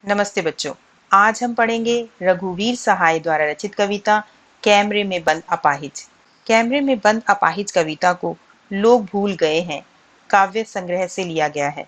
नमस्ते बच्चों। आज हम पढ़ेंगे रघुवीर सहाय द्वारा रचित कविता कैमरे में बंद अपाहिज। कैमरे में बंद अपाहिज कविता को लोग भूल गए हैं काव्य संग्रह से लिया गया है।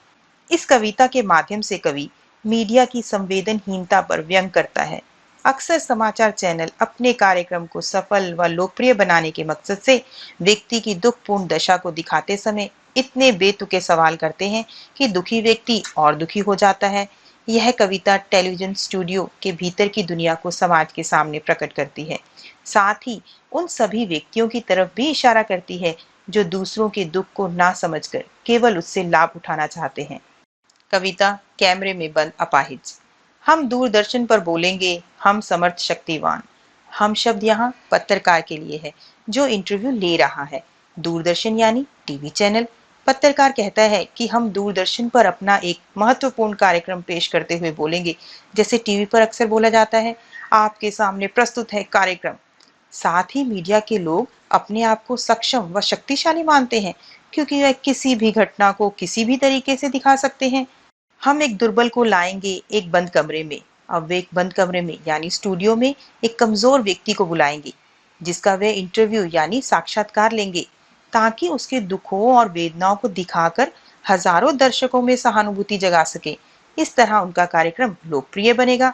इस कविता के माध्यम से कवि मीडिया की संवेदनहीनता पर व्यंग करता है। अक्सर समाचार चैनल अपने कार्यक्रम को सफल व लोकप्रिय बनाने के मकसद से व्यक्ति की दुखपूर्ण दशा को दिखाते समय इतने बेतुके सवाल करते हैं कि दुखी व्यक्ति और दुखी हो जाता है। यह कविता टेलीविजन स्टूडियो के भीतर की दुनिया को समाज के सामने प्रकट करती है। साथ ही उन सभी व्यक्तियों की तरफ भी इशारा करती है जो दूसरों के दुख को ना समझकर केवल उससे लाभ उठाना चाहते हैं। कविता कैमरे में बंद अपाहिज। हम दूरदर्शन पर बोलेंगे, हम समर्थ शक्तिवान। हम शब्द यहाँ पत्रकार के लिए है जो इंटरव्यू ले रहा है। दूरदर्शन यानी टीवी चैनल। पत्रकार कहता है कि हम दूरदर्शन पर अपना एक महत्वपूर्ण कार्यक्रम पेश करते हुए बोलेंगे, जैसे टीवी पर अक्सर बोला जाता है, आपके सामने प्रस्तुत है कार्यक्रम। साथ ही मीडिया के लोग अपने आप को सक्षम व शक्तिशाली मानते हैं क्योंकि वह किसी भी घटना को किसी भी तरीके से दिखा सकते हैं। हम एक दुर्बल को लाएंगे एक बंद कमरे में। अब वे एक बंद कमरे में यानी स्टूडियो में एक कमजोर व्यक्ति को बुलाएंगे जिसका वे इंटरव्यू यानी साक्षात्कार लेंगे ताकि उसके दुखों और वेदनाओं को दिखाकर हजारों दर्शकों में सहानुभूति जगा सके। इस तरह उनका कार्यक्रम लोकप्रिय बनेगा।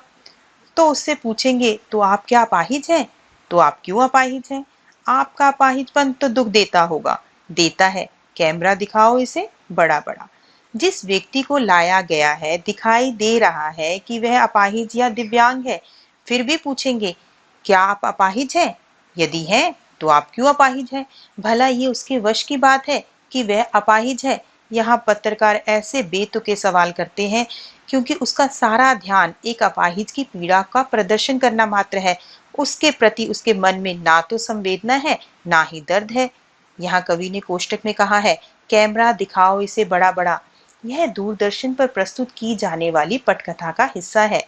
तो उससे पूछेंगे, तो आप क्या अपाहिज हैं? तो आप क्यों अपाहिज हैं? आपका अपाहिजपन तो दुख देता होगा। देता है। कैमरा दिखाओ इसे बड़ा बड़ा। जिस व्यक्ति को लाया गया है दिखाई दे रहा है कि वह अपाहिज या दिव्यांग है। फिर भी पूछेंगे, क्या आप अपाहिज हैं? यदि हैं तो आप क्यों अपाहिज हैं? भला ये उसके वश की बात है कि वह अपाहिज है? यहाँ पत्रकार ऐसे बेतुके सवाल करते हैं क्योंकि उसका सारा ध्यान एक अपाहिज की पीड़ा का प्रदर्शन करना मात्र है। उसके प्रति उसके मन में ना तो संवेदना है ना ही दर्द है। यहाँ कवि ने कोष्टक में कहा है, कैमरा दिखाओ इसे बड़ा बड़ा। यह दूरदर्शन पर प्रस्तुत की जाने वाली पटकथा का हिस्सा है।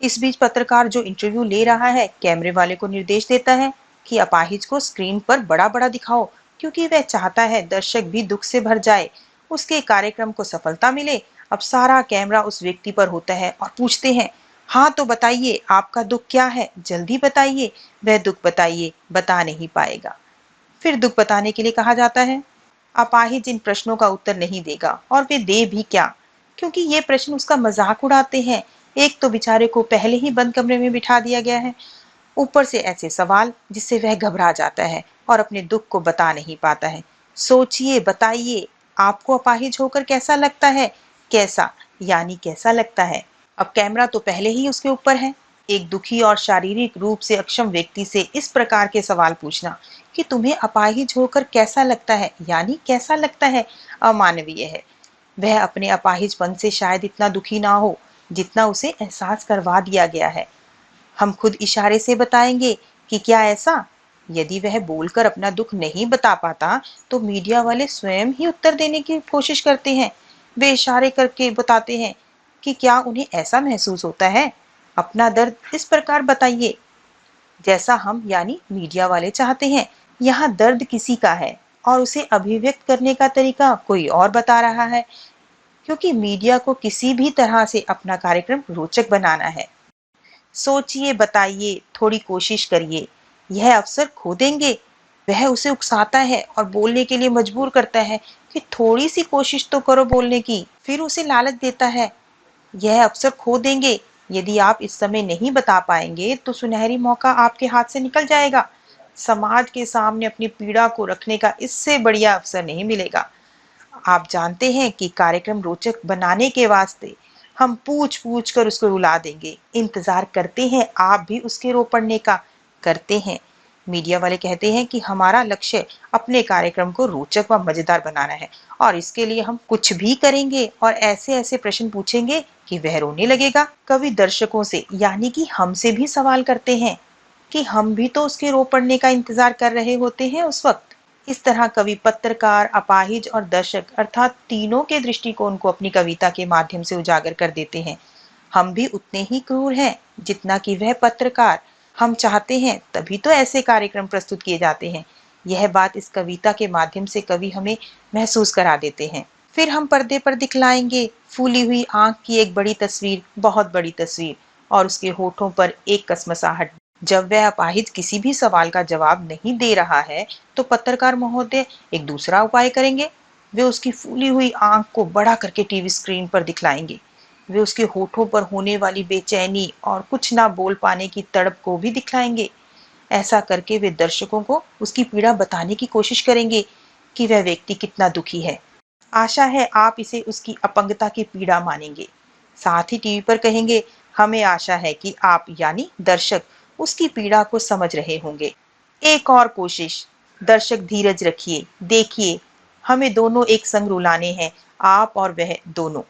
इस बीच पत्रकार जो इंटरव्यू ले रहा है कैमरे वाले को निर्देश देता है कि अपाहिज को स्क्रीन पर बड़ा बड़ा दिखाओ क्योंकि वह चाहता है दर्शक भी दुख से भर जाए, उसके कार्यक्रम को सफलता मिले। अब सारा कैमरा उस व्यक्ति पर होता है और पूछते हैं, हाँ तो बताइए आपका दुख क्या है, जल्दी बताइए। वह दुख बताइए, बता नहीं पाएगा। फिर दुख बताने के लिए कहा जाता है। अपाहिज इन प्रश्नों का उत्तर नहीं देगा और वे दे भी क्या, क्योंकि ये प्रश्न उसका मजाक उड़ाते हैं। एक तो बेचारे को पहले ही बंद कमरे में बिठा दिया गया है, ऊपर से ऐसे सवाल जिससे वह घबरा जाता है और अपने दुख को बता नहीं पाता है। सोचिए, बताइए, आपको अपाहिज होकर कैसा लगता है? कैसा यानी कैसा लगता है? अब कैमरा तो पहले ही उसके ऊपर है। एक दुखी और शारीरिक रूप से अक्षम व्यक्ति से इस प्रकार के सवाल पूछना कि तुम्हें अपाहिज होकर कैसा लगता है यानी कैसा लगता है, अमानवीय है। वह अपने अपाहिजपन से शायद इतना दुखी ना हो जितना उसे एहसास करवा दिया गया है। हम खुद इशारे से बताएंगे कि क्या ऐसा? यदि वह बोलकर अपना दुख नहीं बता पाता तो मीडिया वाले स्वयं ही उत्तर देने की कोशिश करते हैं। वे इशारे करके बताते हैं कि क्या उन्हें ऐसा महसूस होता है? अपना दर्द इस प्रकार बताइए जैसा हम यानी मीडिया वाले चाहते हैं। यहाँ दर्द किसी का है और उसे अभिव्यक्त करने का तरीका कोई और बता रहा है, क्योंकि मीडिया को किसी भी तरह से अपना कार्यक्रम रोचक बनाना है। सोचिए, बताइए, थोड़ी कोशिश करिए। यह अवसर खो देंगे। वह उसे उकसाता है और बोलने के लिए मजबूर करता है कि थोड़ी सी कोशिश तो करो बोलने की। फिर उसे लालच देता है, यह अवसर खो देंगे। यदि आप इस समय नहीं बता पाएंगे तो सुनहरी मौका आपके हाथ से निकल जाएगा। समाज के सामने अपनी पीड़ा को रखने का इससे बढ़िया अवसर नहीं मिलेगा। आप जानते हैं कि कार्यक्रम रोचक बनाने के वास्ते हम पूछ पूछ कर उसको रुला देंगे। इंतजार करते हैं आप भी उसके रो पड़ने का। करते हैं। मीडिया वाले कहते हैं कि हमारा लक्ष्य अपने कार्यक्रम को रोचक व मजेदार बनाना है और इसके लिए हम कुछ भी करेंगे और ऐसे ऐसे प्रश्न पूछेंगे कि वह रोने लगेगा। कवि दर्शकों से यानी कि हमसे भी सवाल करते हैं कि हम भी तो उसके रो पड़ने का इंतजार कर रहे होते हैं उस वक्त। इस तरह कवि पत्रकार, अपाहिज और दर्शक अर्थात तीनों के दृष्टिकोण को अपनी कविता के माध्यम से उजागर कर देते हैं। हम भी उतने ही क्रूर हैं जितना कि वह पत्रकार। हम चाहते हैं तभी तो ऐसे कार्यक्रम प्रस्तुत किए जाते हैं। यह बात इस कविता के माध्यम से कवि हमें महसूस करा देते हैं। फिर हम पर्दे पर दिखलाएंगे फूली हुई आंख की एक बड़ी तस्वीर, बहुत बड़ी तस्वीर, और उसके होठों पर एक कसमसाहट। जब वह अपाहिज किसी भी सवाल का जवाब नहीं दे रहा है, तो पत्रकार महोदय एक दूसरा उपाय करेंगे। वे उसकी फूली हुई आंख को बड़ा करके टीवी स्क्रीन पर दिखलाएंगे। वे उसके होठों पर होने वाली बेचैनी और कुछ ना बोल पाने की तड़प को भी दिखलाएंगे। ऐसा करके वे दर्शकों को उसकी पीड़ा बताने की कोशिश करेंगे कि वह व्यक्ति कितना दुखी है। आशा है आप इसे उसकी अपंगता की पीड़ा मानेंगे। साथ ही टीवी पर कहेंगे, हमें आशा है कि आप यानी दर्शक उसकी पीड़ा को समझ रहे होंगे। एक और कोशिश, दर्शक धीरज रखिए, देखिए, हमें दोनों एक संग रुलाने हैं, आप और वह दोनों।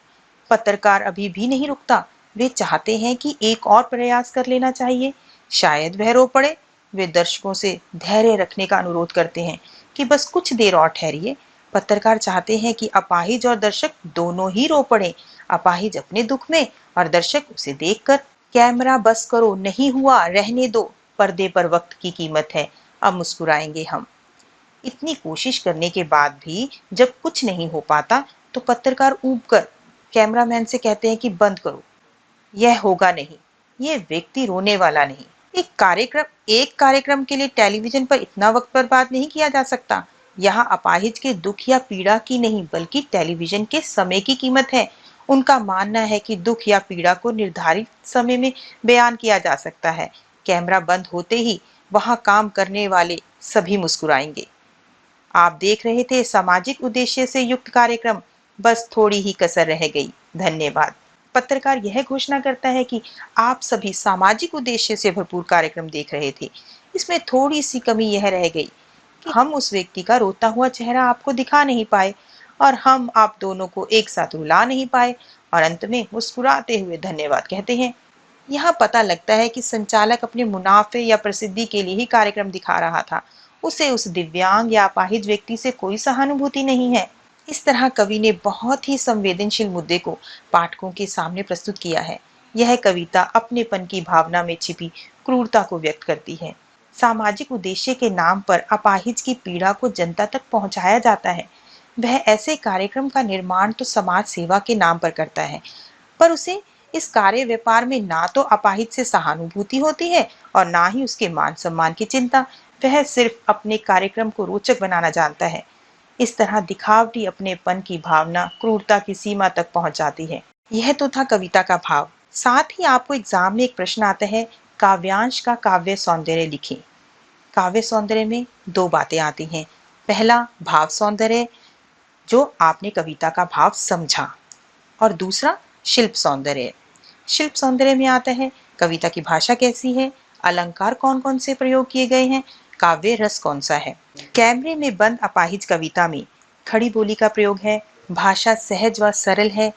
पत्रकार अभी भी नहीं रुकता। वे चाहते हैं कि एक और प्रयास कर लेना चाहिए, शायद वह रो पड़े। वे दर्शकों से धैर्य रखने का अनुरोध करते हैं कि बस कुछ देर और ठहरिए। पत्रकार चाहते हैं कि अपाहिज और दर्शक दोनों ही रो पड़े, अपाहिज अपने दुख में और दर्शक उसे देखकर। कैमरा बस करो, नहीं हुआ, रहने दो, पर्दे पर वक्त की कीमत है, अब मुस्कुराएंगे हम। इतनी कोशिश करने के बाद भी जब कुछ नहीं हो पाता, तो पत्रकार ऊब कर कैमरामैन से कहते हैं कि बंद करो, यह होगा नहीं, ये व्यक्ति रोने वाला नहीं। एक कार्यक्रम के लिए टेलीविजन पर इतना वक्त बर्बाद नहीं किया जा सकता। यहाँ अपाहिज के दुख या पीड़ा की नहीं, बल्कि टेलीविजन के समय की कीमत है। उनका मानना है कि दुख या पीड़ा को निर्धारित समय में बयान किया जा सकता है। कैमरा बंद होते ही वहां काम करने वाले सभी मुस्कुराएंगे। आप देख रहे थे सामाजिक उद्देश्य से युक्त कार्यक्रम, बस थोड़ी ही कसर रह गई। धन्यवाद। पत्रकार यह घोषणा करता है कि आप सभी सामाजिक उद्देश्य से भरपूर कार्यक्रम देख रहे थे। इसमें थोड़ी सी कमी यह रह गई कि हम उस व्यक्ति का रोता हुआ चेहरा आपको दिखा नहीं पाए और हम आप दोनों को एक साथ रुला नहीं पाए, और अंत में मुस्कुराते हुए धन्यवाद कहते हैं। यहाँ पता लगता है कि संचालक अपने मुनाफे या प्रसिद्धि के लिए ही कार्यक्रम दिखा रहा था। उसे उस दिव्यांग या अपाहिज व्यक्ति से कोई सहानुभूति नहीं है। इस तरह कवि ने बहुत ही संवेदनशील मुद्दे को पाठकों के सामने प्रस्तुत किया है। यह कविता अपनेपन की भावना में छिपी क्रूरता को व्यक्त करती है। सामाजिक उद्देश्य के नाम पर अपाहिज की पीड़ा को जनता तक पहुंचाया जाता है। वह ऐसे कार्यक्रम का निर्माण तो समाज सेवा के नाम पर करता है, पर उसे इस कार्य व्यापार में ना तो अपाहिज से सहानुभूति होती है और ना ही उसके मान सम्मान की चिंता। वह सिर्फ अपने कार्यक्रम को रोचक बनाना जानता है। इस तरह दिखावटी अपनेपन की भावना क्रूरता की सीमा तक पहुंच जाती है। यह तो था कविता का भाव। साथ ही आपको एग्जाम में एक प्रश्न आता है, काव्यांश का काव्य सौंदर्य लिखें। काव्य सौंदर्य में दो बातें आती हैं। पहला, भाव सौंदर्य, जो आपने कविता का भाव समझा, और दूसरा, शिल्प सौंदर्य। शिल्प सौंदर्य में आता है कविता की भाषा कैसी है, अलंकार कौन कौन से प्रयोग किए गए हैं, काव्य रस कौन सा है। कैमरे में बंद अपाहिज कविता में खड़ी बोली का प्रयोग है, भाषा सहज व सरल है,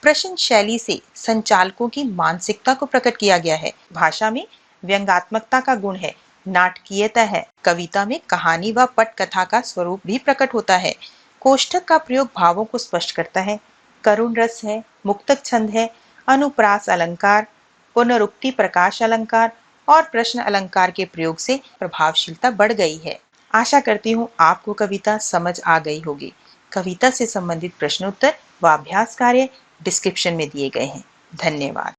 प्रश्न शैली से संचालकों की मानसिकता को प्रकट किया गया है, भाषा में व्यंग्यात्मकता का गुण है, नाटकीयता है, कविता में कहानी व पटकथा का स्वरूप भी प्रकट होता है, कोष्ठक का प्रयोग भावों को स्पष्ट करता है, करुण रस है, मुक्तक छंद है, अनुप्रास अलंकार, पुनरुक्ति प्रकाश अलंकार और प्रश्न अलंकार के प्रयोग से प्रभावशीलता बढ़ गई है। आशा करती हूँ आपको कविता समझ आ गई होगी। कविता से संबंधित प्रश्नोत्तर व अभ्यास कार्य डिस्क्रिप्शन में दिए गए हैं। धन्यवाद।